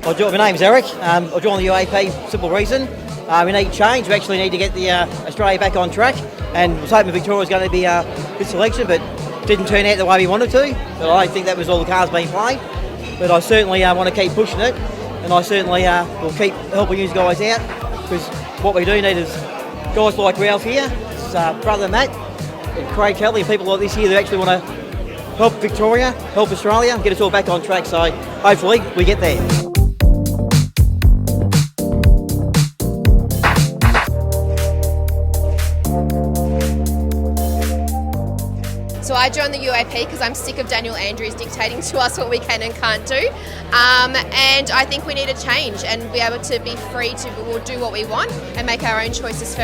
My name's Eric. I joined the UAP simple reason. We need change. We actually need to get the Australia back on track. And I was hoping Victoria was going to be a good selection, but didn't turn out the way we wanted to. But I don't think that was all the cards being played. But I certainly want to keep pushing it, and I certainly will keep helping you guys out, because what we do need is guys like Ralph here, his brother Matt, and Craig Kelly, and people like this here that actually want to help Victoria, help Australia, get us all back on track. So hopefully we get there. So I joined the UAP because I'm sick of Daniel Andrews dictating to us what we can and can't do. And I think we need a change and be able to be free to do what we want and make our own choices for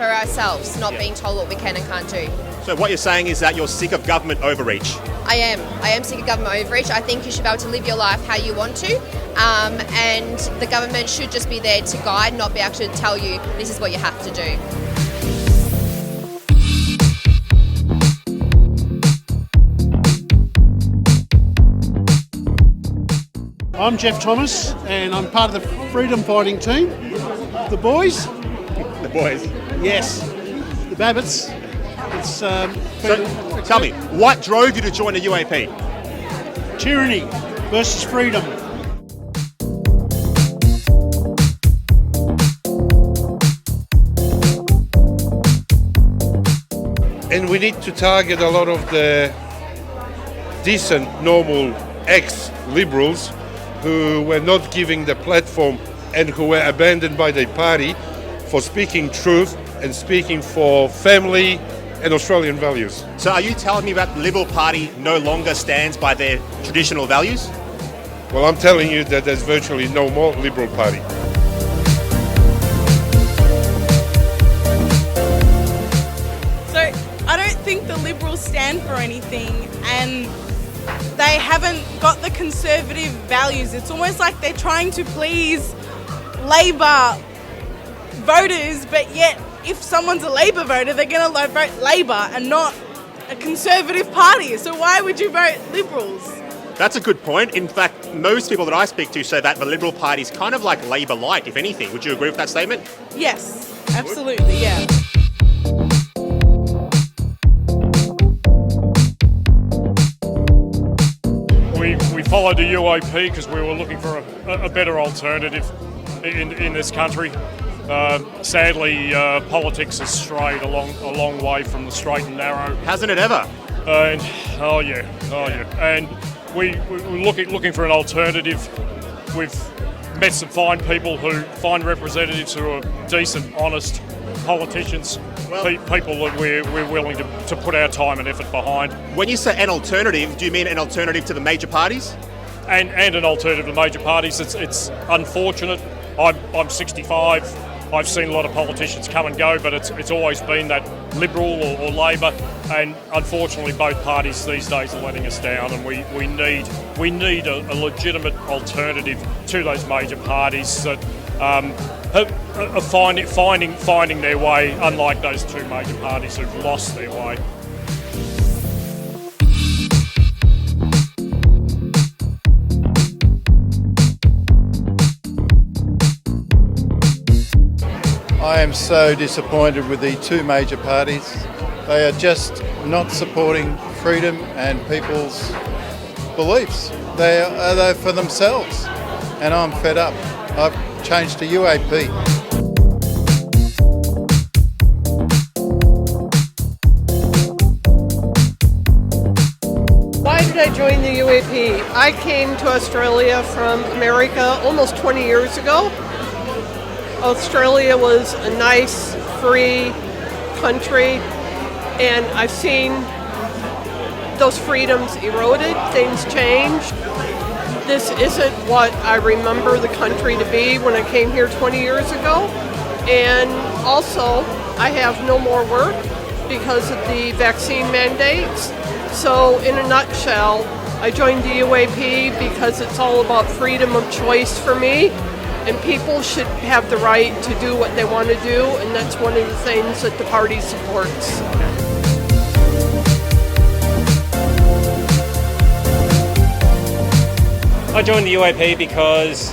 ourselves, not being told what we can and can't do. So what you're saying is that you're sick of government overreach? I am sick of government overreach. I think you should be able to live your life how you want to, and the government should just be there to guide, not be able to tell you this is what you have to do. I'm Jeff Thomas, and I'm part of the freedom fighting team. The boys? The boys? Yes. The Babbitts. So tell me, what drove you to join the UAP? Tyranny versus freedom. And we need to target a lot of the decent, normal ex-liberals who were not giving the platform and who were abandoned by their party for speaking truth and speaking for family and Australian values. So are you telling me that the Liberal Party no longer stands by their traditional values? Well, I'm telling you that there's virtually no more Liberal Party. So I don't think the Liberals stand for anything, and they haven't got the conservative values. It's almost like they're trying to please Labor voters, but yet if someone's a Labor voter, they're going to vote Labor and not a Conservative party. So why would you vote Liberals? That's a good point. In fact, most people that I speak to say that the Liberal Party is kind of like Labor light, if anything. Would you agree with that statement? Yes, absolutely, yeah. We followed the UAP because we were looking for a better alternative in this country. Sadly, politics has strayed a long way from the straight and narrow. Hasn't it ever? And oh yeah. And we're looking for an alternative. We've met some fine people, fine representatives who are decent, honest politicians. People that we're willing to put our time and effort behind. When you say an alternative, do you mean an alternative to the major parties? And an alternative to major parties. It's unfortunate. I'm 65. I've seen a lot of politicians come and go, but it's always been that Liberal or Labor, and unfortunately both parties these days are letting us down, and we need a legitimate alternative to those major parties that are finding their way, unlike those two major parties who've lost their way. I am so disappointed with the two major parties. They are just not supporting freedom and people's beliefs. They are there for themselves, and I'm fed up. I've changed to UAP. Why did I join the UAP? I came to Australia from America almost 20 years ago. Australia was a nice, free country, and I've seen those freedoms eroded, things changed. This isn't what I remember the country to be when I came here 20 years ago. And also, I have no more work because of the vaccine mandates. So in a nutshell, I joined the UAP because it's all about freedom of choice for me. And people should have the right to do what they want to do, and that's one of the things that the party supports. I joined the UAP because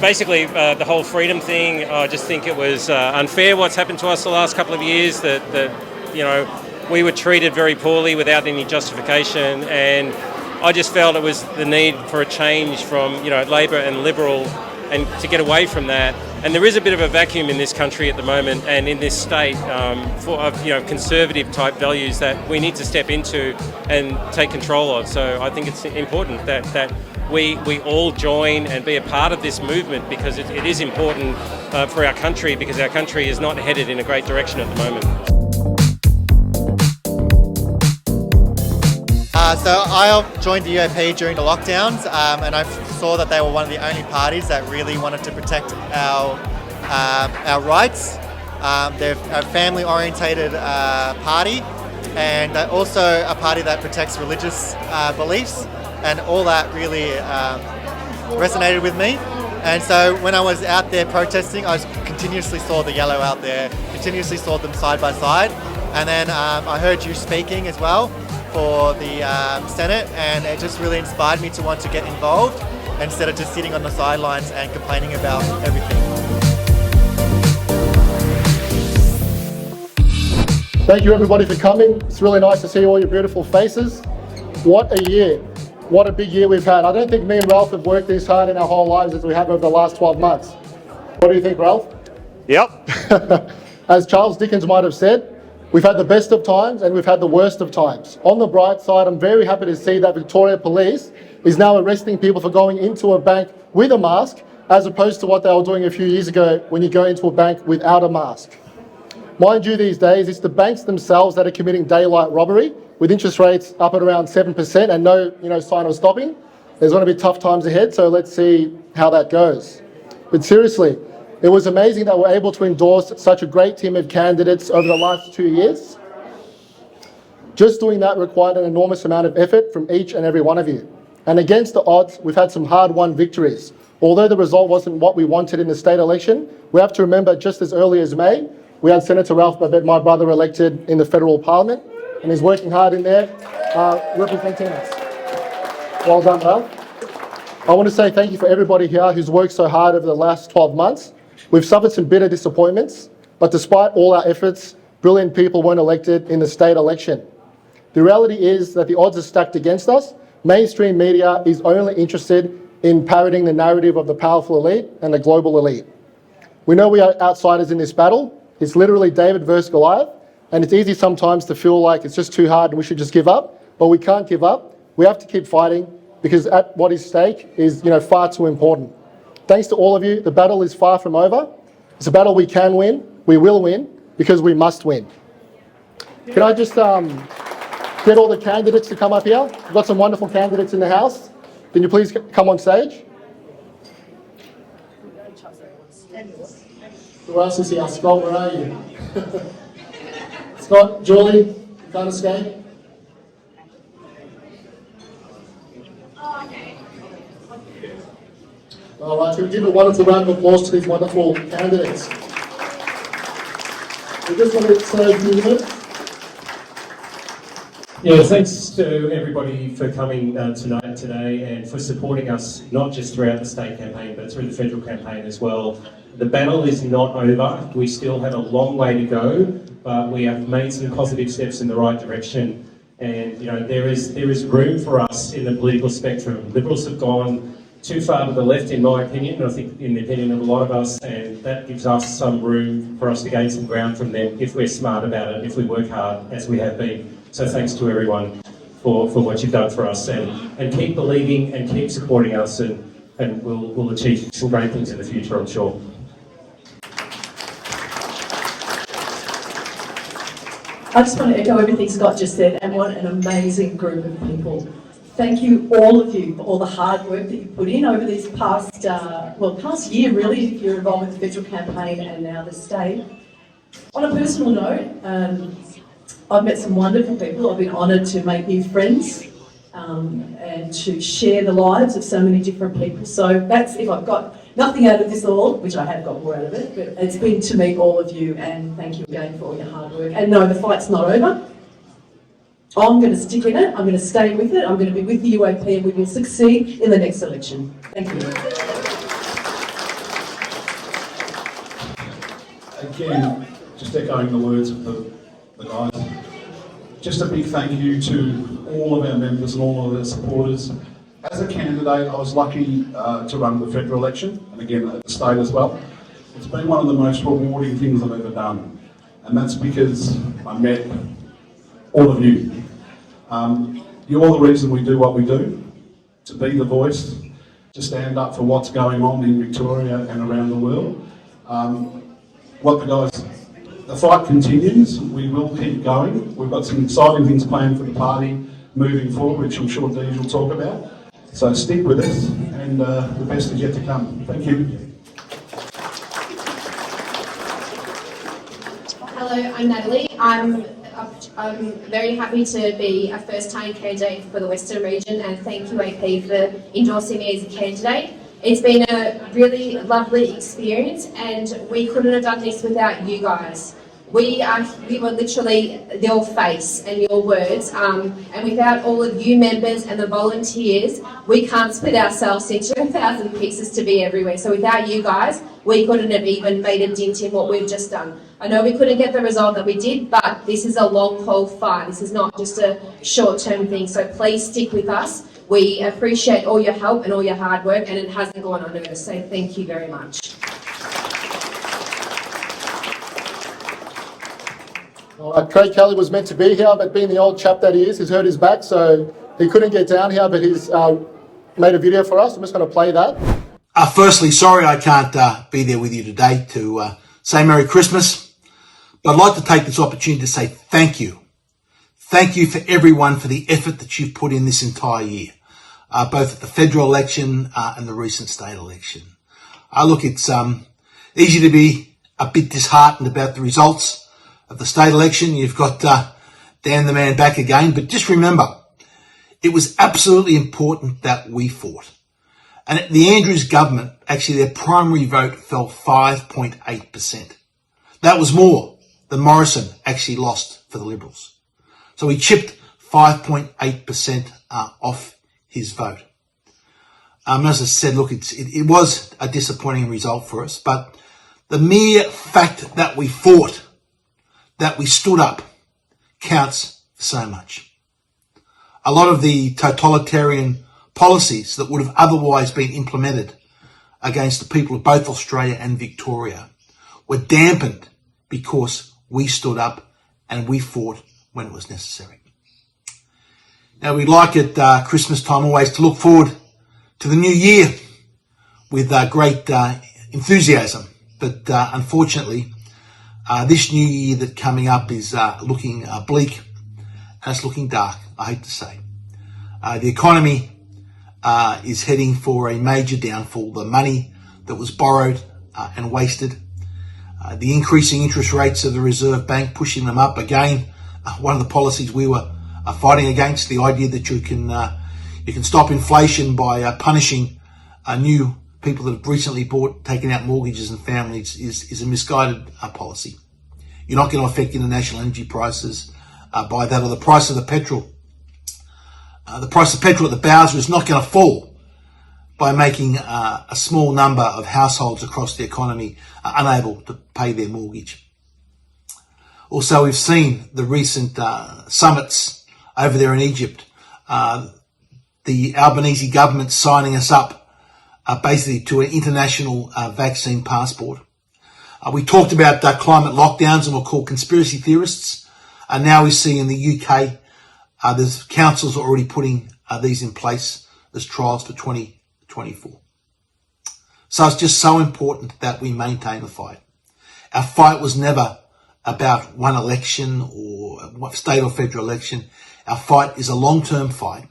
basically the whole freedom thing, I just think it was unfair what's happened to us the last couple of years, that you know, we were treated very poorly without any justification, and I just felt it was the need for a change from, you know, Labor and Liberal, and to get away from that. And there is a bit of a vacuum in this country at the moment and in this state of you know, conservative type values that we need to step into and take control of. So I think it's important that we all join and be a part of this movement, because it is important for our country, because our country is not headed in a great direction at the moment. So I joined the UAP during the lockdowns, and I saw that they were one of the only parties that really wanted to protect our rights. They're a family-orientated party, and also a party that protects religious beliefs, and all that really resonated with me. And so when I was out there protesting, I continuously saw the yellow out there, continuously saw them side by side, and then I heard you speaking as well for the Senate, and it just really inspired me to want to get involved instead of just sitting on the sidelines and complaining about everything. Thank you everybody for coming. It's really nice to see all your beautiful faces. What a year. What a big year we've had. I don't think me and Ralph have worked this hard in our whole lives as we have over the last 12 months. What do you think, Ralph? Yep. As Charles Dickens might have said, we've had the best of times and we've had the worst of times. On the bright side, I'm very happy to see that Victoria Police is now arresting people for going into a bank with a mask, as opposed to what they were doing a few years ago when you go into a bank without a mask. Mind you, these days, it's the banks themselves that are committing daylight robbery, with interest rates up at around 7% and no sign of stopping. There's going to be tough times ahead, so let's see how that goes. But seriously, it was amazing that we're able to endorse such a great team of candidates over the last 2 years. Just doing that required an enormous amount of effort from each and every one of you. And against the odds, we've had some hard-won victories. Although the result wasn't what we wanted in the state election, we have to remember just as early as May, we had Senator Ralph Babet, my brother, elected in the federal parliament, and he's working hard in there, representing us. Well done, Ralph. I want to say thank you for everybody here who's worked so hard over the last 12 months. We've suffered some bitter disappointments, but despite all our efforts, brilliant people weren't elected in the state election. The reality is that the odds are stacked against us. Mainstream media is only interested in parroting the narrative of the powerful elite and the global elite. We know we are outsiders in this battle. It's literally David versus Goliath, and it's easy sometimes to feel like it's just too hard and we should just give up, but we can't give up. We have to keep fighting, because at what is stake is far too important. Thanks to all of you, the battle is far from over. It's a battle we can win, we will win, because we must win. Can I just get all the candidates to come up here? We've got some wonderful candidates in the house. Can you please come on stage? Who else is here? Scott, where are you? Scott, Julie, you can't escape. All right, so we give a wonderful round of applause to these wonderful candidates. We just want to say a few minutes. Yeah, thanks to everybody for coming tonight today and for supporting us, not just throughout the state campaign, but through the federal campaign as well. The battle is not over. We still have a long way to go, but we have made some positive steps in the right direction. And there is room for us in the political spectrum. Liberals have gone too far to the left, in my opinion, and I think in the opinion of a lot of us, and that gives us some room for us to gain some ground from them if we're smart about it, if we work hard, as we have been. So thanks to everyone for what you've done for us, and keep believing and keep supporting us, and we'll achieve some great things in the future, I'm sure. I just want to echo everything Scott just said, and what an amazing group of people. Thank you, all of you, for all the hard work that you put in over this past year, really, if you're involved with the federal campaign and now the state. On a personal note, I've met some wonderful people. I've been honoured to make new friends and to share the lives of so many different people. So that's, if I've got nothing out of this all, which I have got more out of it, but it's been to meet all of you, and thank you again for all your hard work. And no, the fight's not over. I'm going to stick in it, I'm going to stay with it, I'm going to be with the UAP, and we will succeed in the next election. Thank you. Again, just echoing the words of the guys, just a big thank you to all of our members and all of our supporters. As a candidate, I was lucky to run the federal election, and again at the state as well. It's been one of the most rewarding things I've ever done, and that's because I met all of you. You're the reason we do what we do, to be the voice, to stand up for what's going on in Victoria and around the world. The fight continues, we will keep going. We've got some exciting things planned for the party moving forward, which I'm sure Deej will talk about. So stick with us, and the best is yet to come. Thank you. Hello, I'm Natalie. I'm very happy to be a first-time candidate for the Western region, and thank UAP for endorsing me as a candidate. It's been a really lovely experience, and we couldn't have done this without you guys. We were literally your face and your words, and without all of you members and the volunteers, we can't split ourselves into 1,000 pieces to be everywhere. So without you guys, we couldn't have even made a dent in what we've just done. I know we couldn't get the result that we did, but this is a long haul fight. This is not just a short-term thing. So please stick with us. We appreciate all your help and all your hard work, and it hasn't gone unnoticed. So thank you very much. Craig Kelly was meant to be here, but being the old chap that he is, he's hurt his back, so he couldn't get down here, but he's made a video for us. I'm just going to play that. Firstly, sorry I can't be there with you today to say Merry Christmas, but I'd like to take this opportunity to say thank you. Thank you for everyone for the effort that you've put in this entire year, both at the federal election and the recent state election. Look, it's easy to be a bit disheartened about the results of the state election. You've got Dan the man back again, but just remember, it was absolutely important that we fought. And the Andrews government, actually their primary vote fell 5.8%. That was more than Morrison actually lost for the Liberals. So he chipped 5.8% off his vote. As I said, look, it was a disappointing result for us, but the mere fact that we fought, that we stood up, counts for so much. A lot of the totalitarian policies that would have otherwise been implemented against the people of both Australia and Victoria were dampened because we stood up and we fought when it was necessary. Now, we'd like at Christmas time always to look forward to the new year with great enthusiasm, but unfortunately, this new year that's coming up is looking bleak, and it's looking dark, I hate to say. The economy is heading for a major downfall. The money that was borrowed and wasted, the increasing interest rates of the Reserve Bank pushing them up again. One of the policies we were fighting against, the idea that you can stop inflation by punishing new people that have recently taken out mortgages and families is a misguided policy. You're not going to affect international energy prices by that, or the price of the petrol. The price of petrol at the Bowser is not going to fall by making a small number of households across the economy unable to pay their mortgage. Also, we've seen the recent summits over there in Egypt. The Albanese government signing us up basically to an international vaccine passport. We talked about climate lockdowns and we're called conspiracy theorists. And now we see in the UK, there's councils already putting these in place as trials for 2024. So it's just so important that we maintain the fight. Our fight was never about one election or state or federal election. Our fight is a long-term fight.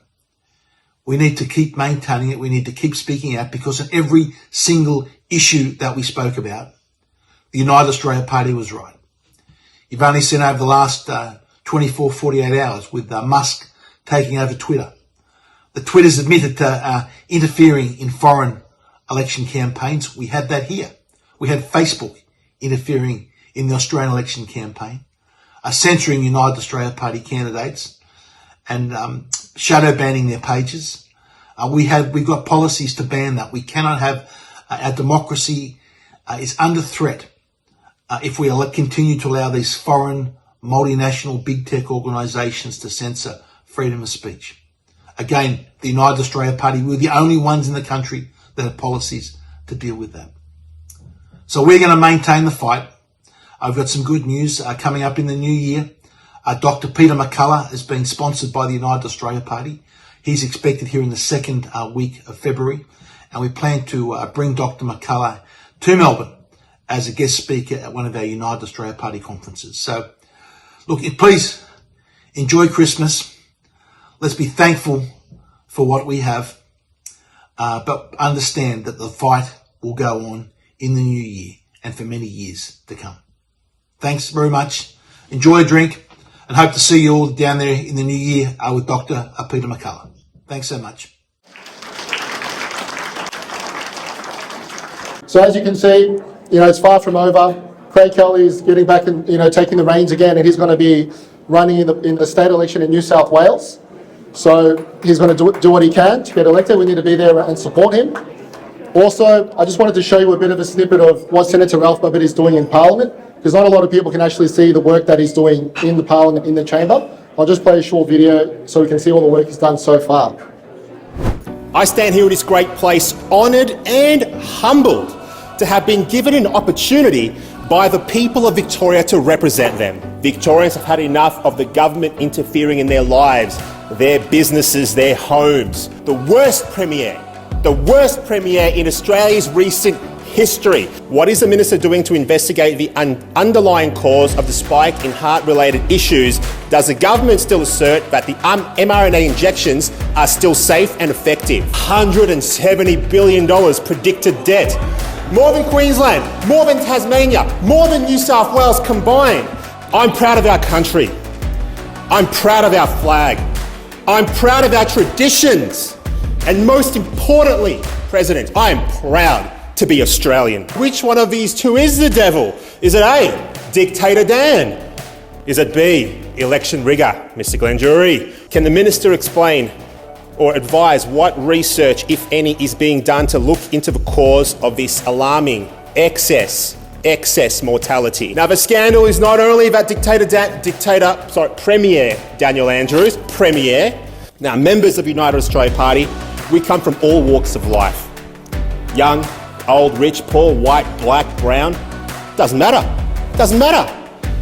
We need to keep maintaining it. We need to keep speaking out, because on every single issue that we spoke about, the United Australia Party was right. You've only seen over the last 24, 48 hours with Musk taking over Twitter. The Twitter's admitted to interfering in foreign election campaigns. We had that here. We had Facebook interfering in the Australian election campaign, censoring United Australia Party candidates, and shadow banning their pages. We've got policies to ban that. We cannot have our democracy is under threat if we continue to allow these foreign multinational big tech organisations to censor freedom of speech. Again, the United Australia Party, we're the only ones in the country that have policies to deal with that. So we're going to maintain the fight. I've got some good news coming up in the new year. Dr. Peter McCullough is being sponsored by the United Australia Party. He's expected here in the second week of February, and we plan to bring Dr. McCullough to Melbourne as a guest speaker at one of our United Australia Party conferences. So, look, please enjoy Christmas. Let's be thankful for what we have, but understand that the fight will go on in the new year and for many years to come. Thanks very much. Enjoy a drink and hope to see you all down there in the new year with Dr. Peter McCullough. Thanks so much. So as you can see, it's far from over. Craig Kelly is getting back and, taking the reins again, and he's going to be running in the state election in New South Wales. So he's going to do what he can to get elected. We need to be there and support him. Also, I just wanted to show you a bit of a snippet of what Senator Ralph Babbitt is doing in Parliament, because not a lot of people can actually see the work that he's doing in the Parliament, in the chamber. I'll just play a short video so we can see all the work he's done so far. I stand here in this great place honoured and humbled to have been given an opportunity by the people of Victoria to represent them. Victorians have had enough of the government interfering in their lives, their businesses, their homes. The worst premier in Australia's recent history. What is the Minister doing to investigate the underlying cause of the spike in heart-related issues? Does the government still assert that the mRNA injections are still safe and effective? $170 billion predicted debt. More than Queensland, more than Tasmania, more than New South Wales combined. I'm proud of our country. I'm proud of our flag. I'm proud of our traditions. And most importantly, President, I am proud to be Australian. Which one of these two is the devil? Is it A, Dictator Dan? Is it B, election rigger, Mr. Glenjury? Can the Minister explain or advise what research, if any, is being done to look into the cause of this alarming excess mortality? Now, the scandal is not only about Premier Daniel Andrews, Premier. Now, members of the United Australia Party, we come from all walks of life. Young, old, rich, poor, white, black, brown. Doesn't matter. Doesn't matter.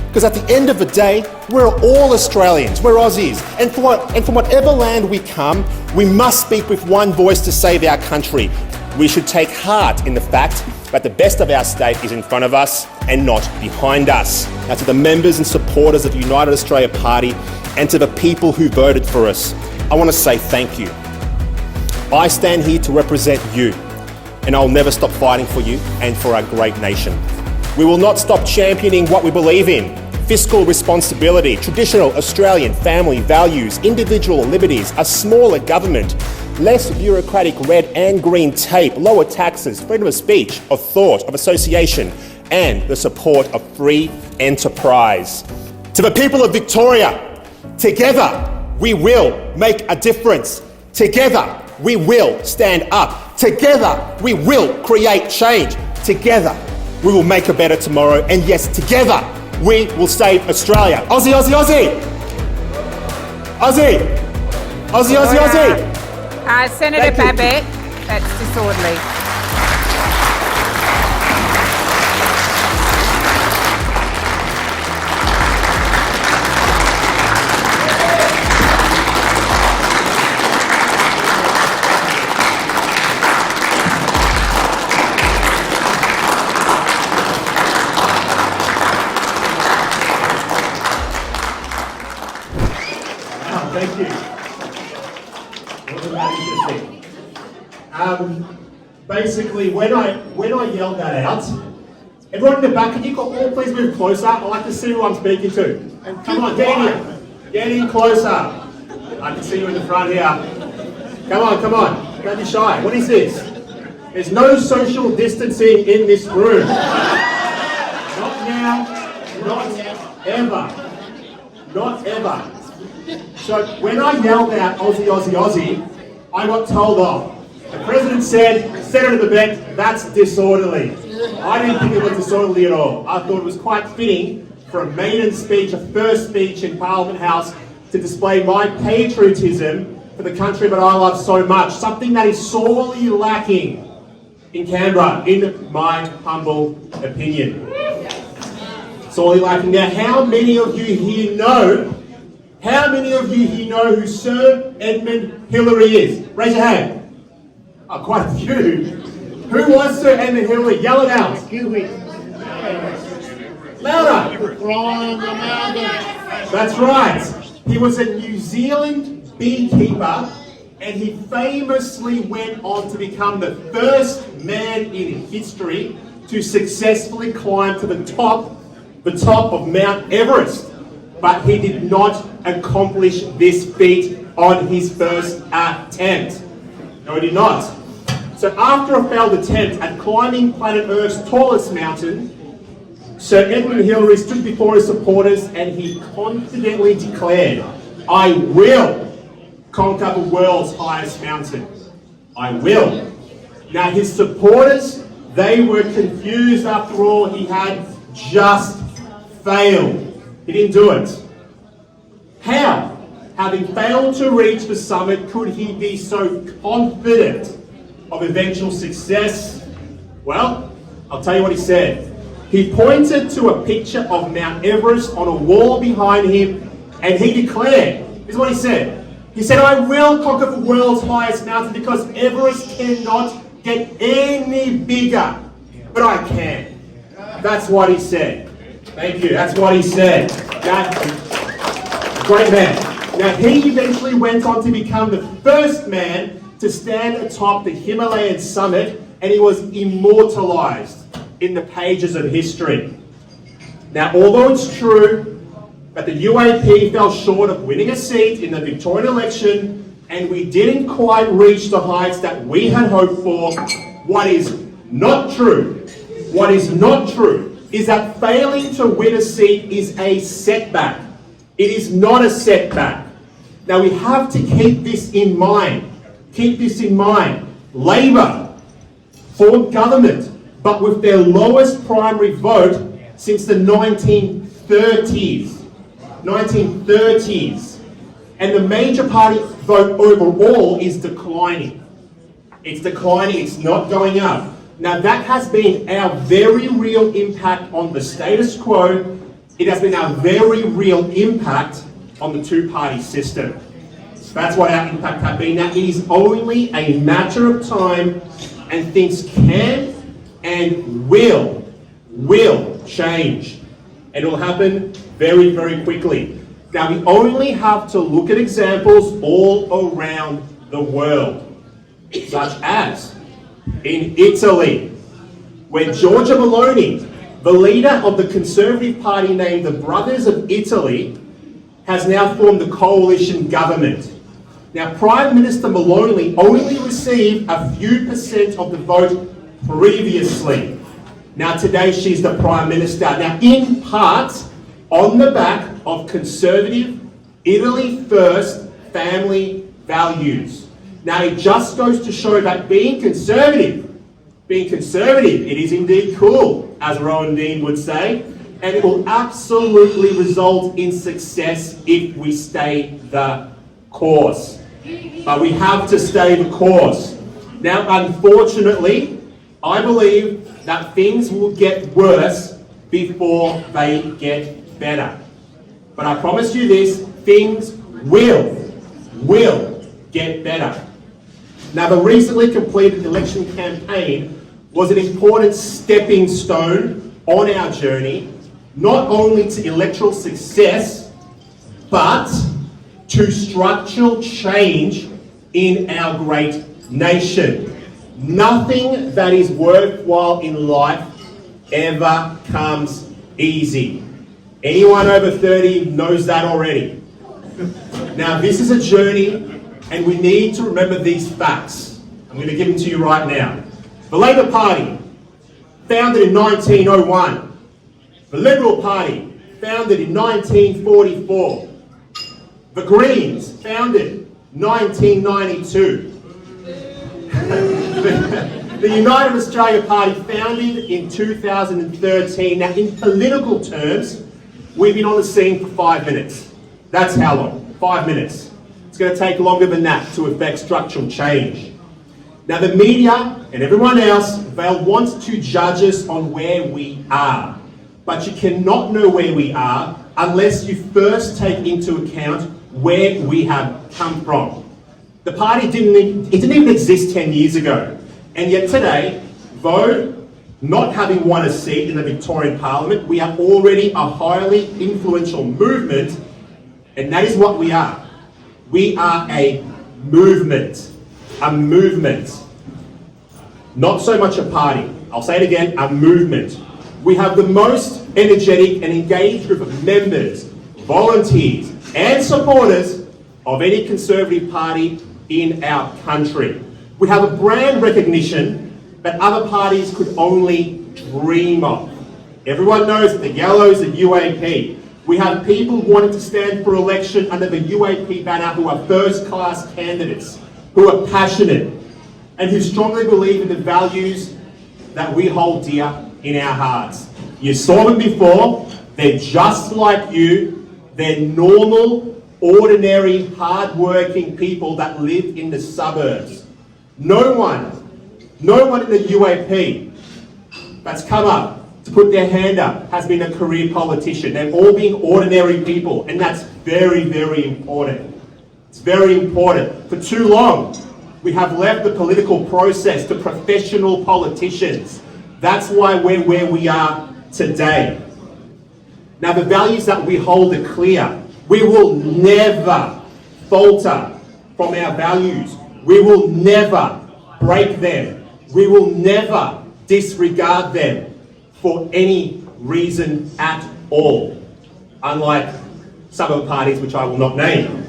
Because at the end of the day, we're all Australians, we're Aussies. And from whatever land we come, we must speak with one voice to save our country. We should take heart in the fact that the best of our state is in front of us and not behind us. Now, to the members and supporters of the United Australia Party and to the people who voted for us, I want to say thank you. I stand here to represent you, and I'll never stop fighting for you and for our great nation. We will not stop championing what we believe in: fiscal responsibility, traditional Australian family values, individual liberties, a smaller government, less bureaucratic red and green tape, lower taxes, freedom of speech, of thought, of association, and the support of free enterprise. To the people of Victoria, together we will make a difference. Together we will stand up. Together we will create change. Together we will make a better tomorrow. And yes, together we will save Australia. Aussie, Aussie, Aussie! Aussie! Aussie, Aussie, Aussie! Senator Babbitt, that's disorderly. Thank you. Wasn't that interesting? Basically, when I yelled that out, everyone in the back, can you all please move closer? I'd like to see who I'm speaking to. And come on, get in here. Get in closer. I can see you in the front here. Come on, come on. Don't be shy. What is this? There's no social distancing in this room. Not now. Not ever. Not ever. So when I yelled out Aussie, Aussie, Aussie, I got told off. The President said, Senator Beck, that's disorderly. I didn't think it was disorderly at all. I thought it was quite fitting for a maiden speech, a first speech in Parliament House, to display my patriotism for the country that I love so much. Something that is sorely lacking in Canberra, in my humble opinion. Sorely lacking. Now, how many of you here know who Sir Edmund Hillary is? Raise your hand. Oh, quite a few. Who was Sir Edmund Hillary? Yell it out. Louder. That's right. He was a New Zealand beekeeper, and he famously went on to become the first man in history to successfully climb to the top of Mount Everest. But he did not accomplish this feat on his first attempt. No, he did not. So after a failed attempt at climbing planet Earth's tallest mountain, Sir Edmund Hillary stood before his supporters and he confidently declared, I will conquer the world's highest mountain. I will. Now his supporters, they were confused. After all, he had just failed. He didn't do it. How, having failed to reach the summit, could he be so confident of eventual success? Well, I'll tell you what he said. He pointed to a picture of Mount Everest on a wall behind him, and he declared, this is what he said. He said, I will conquer the world's highest mountain because Everest cannot get any bigger, but I can. That's what he said. Thank you. That's what he said. Great man. Now, he eventually went on to become the first man to stand atop the Himalayan summit, and he was immortalized in the pages of history. Now, although it's true that the UAP fell short of winning a seat in the Victorian election, and we didn't quite reach the heights that we had hoped for, what is not true is that failing to win a seat is a setback. It is not a setback. Now, we have to keep this in mind. Keep this in mind. Labor formed government, but with their lowest primary vote since the 1930s. And the major party vote overall is declining. It's declining, it's not going up. Now that has been our very real impact on the status quo. It has been our very real impact on the two-party system. So that's what our impact has been. Now it is only a matter of time, and things can and will change. And it will happen very, very quickly. Now we only have to look at examples all around the world, such as in Italy, where Giorgia Meloni, the leader of the Conservative Party named the Brothers of Italy, has now formed a coalition government. Now, Prime Minister Meloni only received a few percent of the vote previously. Now, today she's the Prime Minister. Now, in part, on the back of conservative, Italy first family values. Now, it just goes to show that being conservative, it is indeed cool, as Rowan Dean would say, and it will absolutely result in success if we stay the course. But we have to stay the course. Now, unfortunately, I believe that things will get worse before they get better. But I promise you this, things will get better. Now, the recently completed election campaign was an important stepping stone on our journey, not only to electoral success, but to structural change in our great nation. Nothing that is worthwhile in life ever comes easy. Anyone over 30 knows that already. Now, this is a journey, and we need to remember these facts. I'm going to give them to you right now. The Labor Party, founded in 1901. The Liberal Party, founded in 1944. The Greens, founded 1992. The United Australia Party, founded in 2013. Now, in political terms, we've been on the scene for 5 minutes. That's how long, 5 minutes. It's going to take longer than that to effect structural change. Now, the media and everyone else, they'll want to judge us on where we are. But you cannot know where we are unless you first take into account where we have come from. The party didn't even exist 10 years ago. And yet today, though not having won a seat in the Victorian Parliament, we are already a highly influential movement, and that is what we are. We are a movement. A movement. Not so much a party. I'll say it again, a movement. We have the most energetic and engaged group of members, volunteers and supporters of any Conservative party in our country. We have a brand recognition that other parties could only dream of. Everyone knows that the yellows are UAP. We have people wanting to stand for election under the UAP banner who are first-class candidates, who are passionate, and who strongly believe in the values that we hold dear in our hearts. You saw them before. They're just like you. They're normal, ordinary, hard-working people that live in the suburbs. No one in the UAP that's come up to put their hand up has been a career politician. They've all been ordinary people, and that's very, very important. It's very important. For too long, we have left the political process to professional politicians. That's why we're where we are today. Now, the values that we hold are clear. We will never falter from our values. We will never break them. We will never disregard them for any reason at all, unlike some of the parties which I will not name.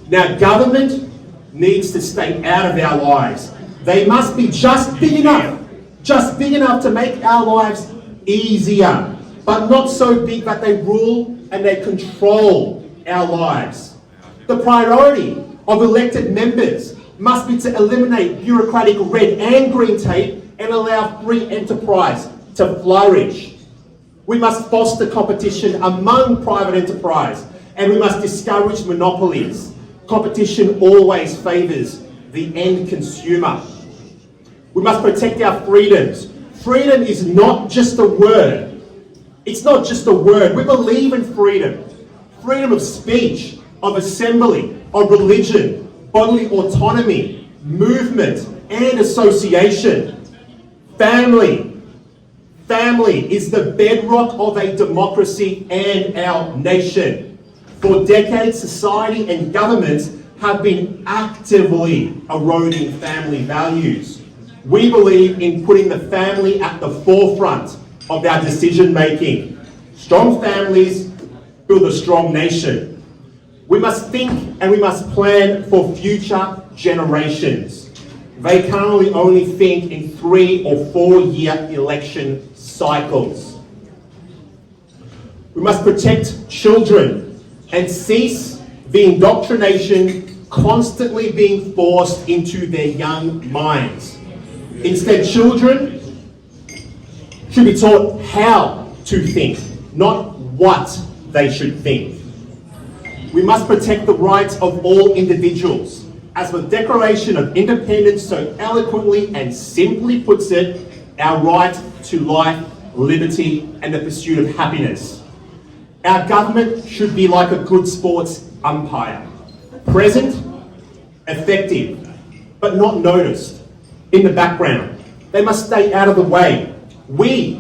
Now, government needs to stay out of our lives. They must be just big enough to make our lives easier, but not so big that they rule and they control our lives. The priority of elected members must be to eliminate bureaucratic red and green tape and allow free enterprise to flourish. We must foster competition among private enterprise, and we must discourage monopolies. Competition always favours the end consumer. We must protect our freedoms. Freedom is not just a word. It's not just a word. We believe in freedom. Freedom of speech, of assembly, of religion, bodily autonomy, movement and association. Family. Family is the bedrock of a democracy and our nation. For decades, society and governments have been actively eroding family values. We believe in putting the family at the forefront of our decision making. Strong families build a strong nation. We must think and we must plan for future generations. They currently only think in 3 or 4 year election cycles. We must protect children and cease the indoctrination constantly being forced into their young minds. Instead, children should be taught how to think, not what they should think. We must protect the rights of all individuals. As the Declaration of Independence so eloquently and simply puts it, our right to life, liberty, and the pursuit of happiness. Our government should be like a good sports umpire. Present, effective, but not noticed, in the background. They must stay out of the way. We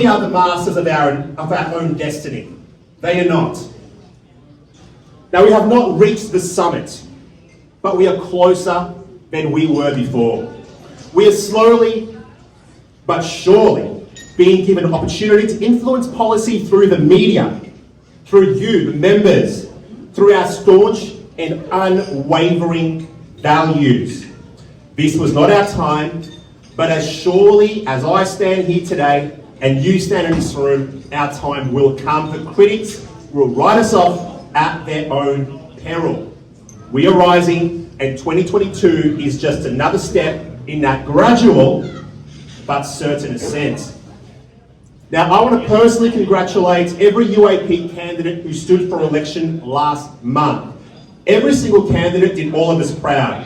are the masters of our own destiny. They are not. Now, we have not reached the summit, but we are closer than we were before. We are slowly but surely being given an opportunity to influence policy through the media, through you, the members, through our staunch and unwavering values. This was not our time, but as surely as I stand here today and you stand in this room, our time will come. The critics will write us off at their own peril. We are rising, and 2022 is just another step in that gradual but certain ascent. Now, I want to personally congratulate every UAP candidate who stood for election last month. Every single candidate did all of us proud.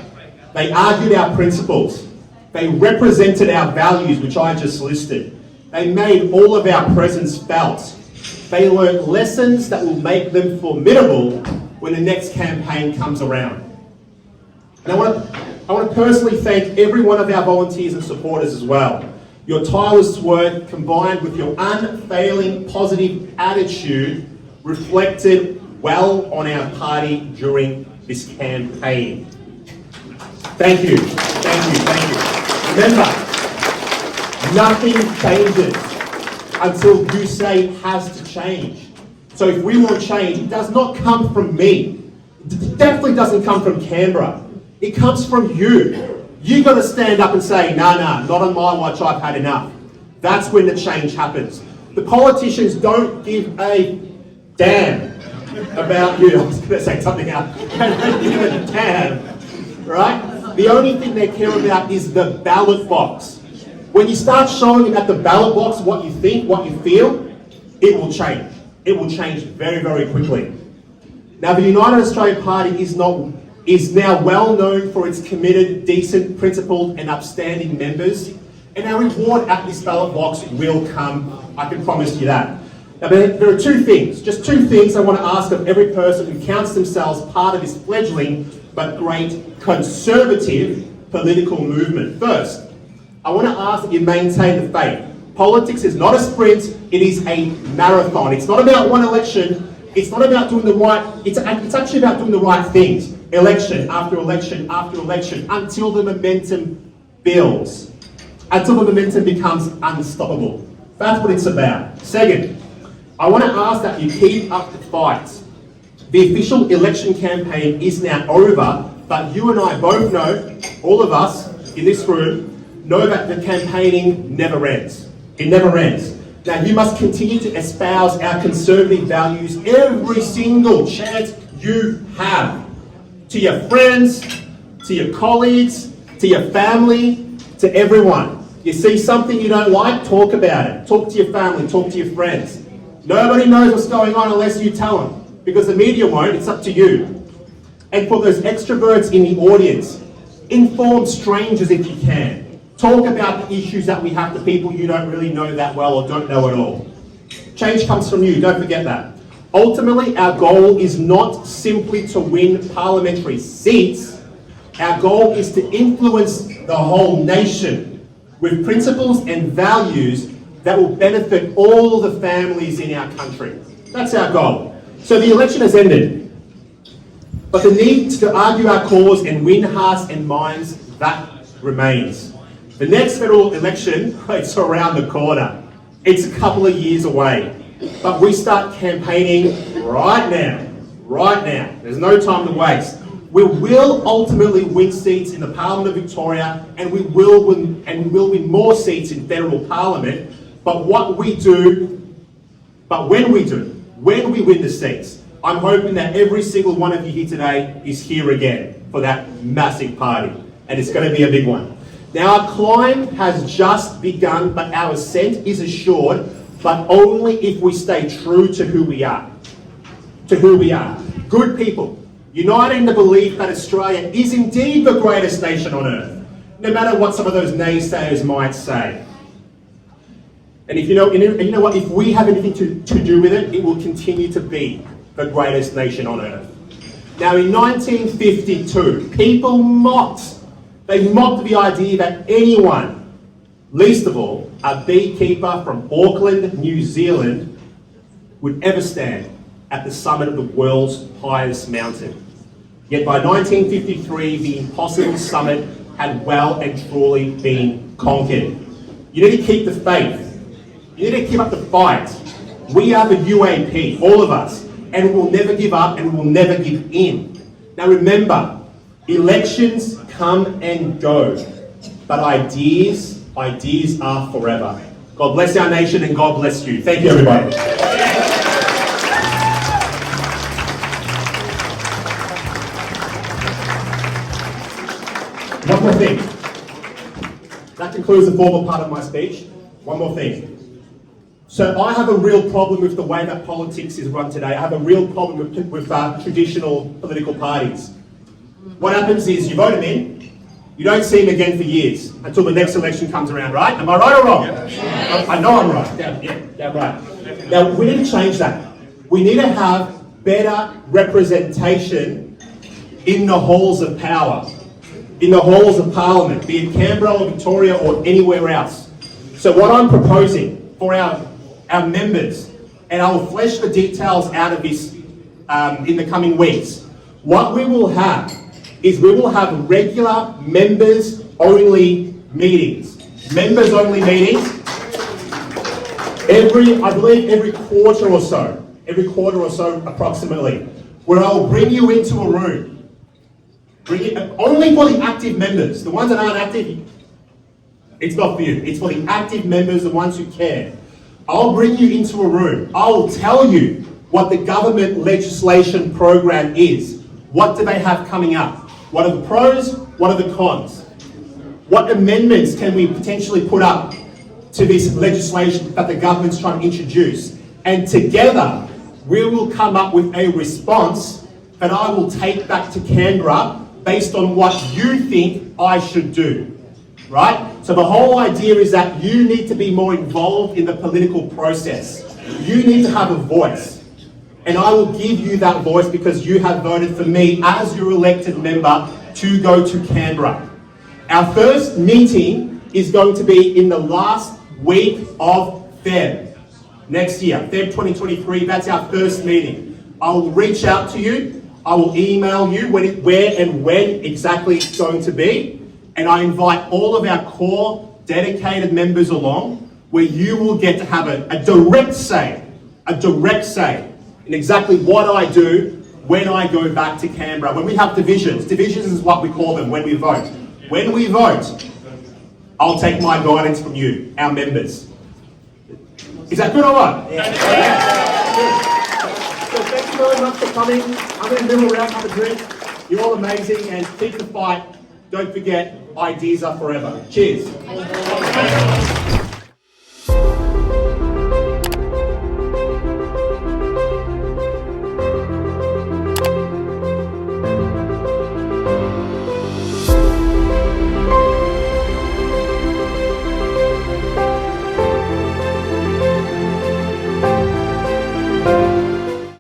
They argued our principles. They represented our values, which I just listed. They made all of our presence felt. They learned lessons that will make them formidable when the next campaign comes around. And I want to personally thank every one of our volunteers and supporters as well. Your tireless work combined with your unfailing positive attitude reflected well on our party during this campaign. Thank you, thank you, thank you. Remember, nothing changes until you say it has to change. So if we want change, it does not come from me. It definitely doesn't come from Canberra. It comes from you. You got to stand up and say, nah, not on my watch, I've had enough. That's when the change happens. The politicians don't give a damn about you. I was going to say something else. They don't give a damn, right? The only thing they care about is the ballot box. When you start showing them at the ballot box what you think, what you feel, it will change. It will change very, very quickly. Now, the United Australian Party is now well known for its committed, decent, principled and upstanding members, and our reward at this ballot box will come, I can promise you that. Now, there are two things, just two things I want to ask of every person who counts themselves part of this fledgling but great conservative political movement. First, I want to ask that you maintain the faith. Politics is not a sprint, it is a marathon. It's not about one election, it's not about doing the right, it's actually about doing the right things. Election after election after election until the momentum builds, until the momentum becomes unstoppable. That's what it's about. Second, I want to ask that you keep up the fight. The official election campaign is now over, but you and I both know, all of us in this room, know that the campaigning never ends. It never ends. Now you must continue to espouse our conservative values every single chance you have. To your friends, to your colleagues, to your family, to everyone. You see something you don't like, talk about it. Talk to your family, talk to your friends. Nobody knows what's going on unless you tell them, because the media won't, it's up to you. And for those extroverts in the audience, inform strangers if you can. Talk about the issues that we have to people you don't really know that well or don't know at all. Change comes from you, don't forget that. Ultimately, our goal is not simply to win parliamentary seats. Our goal is to influence the whole nation with principles and values that will benefit all the families in our country. That's our goal. So the election has ended. But the need to argue our cause and win hearts and minds, that remains. The next federal election, it's around the corner. It's a couple of years away. But we start campaigning right now. Right now. There's no time to waste. We will ultimately win seats in the Parliament of Victoria, and we will win more seats in federal parliament. But when we win the seats, I'm hoping that every single one of you here today is here again for that massive party. And it's going to be a big one. Now, our climb has just begun, but our ascent is assured, but only if we stay true to who we are. To who we are. Good people, united in the belief that Australia is indeed the greatest nation on earth, no matter what some of those naysayers might say. And you know what, if we have anything to do with it, it will continue to be the greatest nation on earth. Now, in 1952, people mocked the idea that anyone, least of all, a beekeeper from Auckland, New Zealand, would ever stand at the summit of the world's highest mountain. Yet by 1953, the impossible summit had well and truly been conquered. You need to keep the faith. You need to keep up the fight. We are the UAP, all of us, and we will never give up and we will never give in. Now remember, elections come and go, but ideas are forever. God bless our nation and God bless you. Thank you, everybody. concludes the formal part of my speech. One more thing. So I have a real problem with the way that politics is run today. I have a real problem with traditional political parties. What happens is you vote them in, you don't see them again for years until the next election comes around, right? Am I right or wrong? Yeah. I know I'm right. Yeah, right. Now, we need to change that. We need to have better representation in the halls of power, in the halls of Parliament, be it Canberra or Victoria or anywhere else. So what I'm proposing for our members, and I will flesh the details out of this in the coming weeks, what we will have is we will have regular members-only meetings. Members-only meetings I believe every quarter or so approximately, where I will bring you into a room. Only for the active members. The ones that aren't active, it's not for you. It's for the active members, the ones who care. I'll bring you into a room. I will tell you what the government legislation program is. What do they have coming up? What are the pros? What are the cons? What amendments can we potentially put up to this legislation that the government's trying to introduce? And together, we will come up with a response that I will take back to Canberra based on what you think I should do, right? So the whole idea is that you need to be more involved in the political process. You need to have a voice. And I will give you that voice because you have voted for me as your elected member to go to Canberra. Our first meeting is going to be in the last week of Feb. Next year, Feb 2023, that's our first meeting. I will reach out to you. I will email you where and when exactly it's going to be. And I invite all of our core dedicated members along, where you will get to have a direct say in exactly what I do when I go back to Canberra. When we have divisions is what we call them when we vote. When we vote, I'll take my guidance from you, our members. Is that good or what? Yeah. So thank you very much for coming. I'm going to do a round, have a drink. You're all amazing, and keep the fight. Don't forget, ideas are forever. Cheers.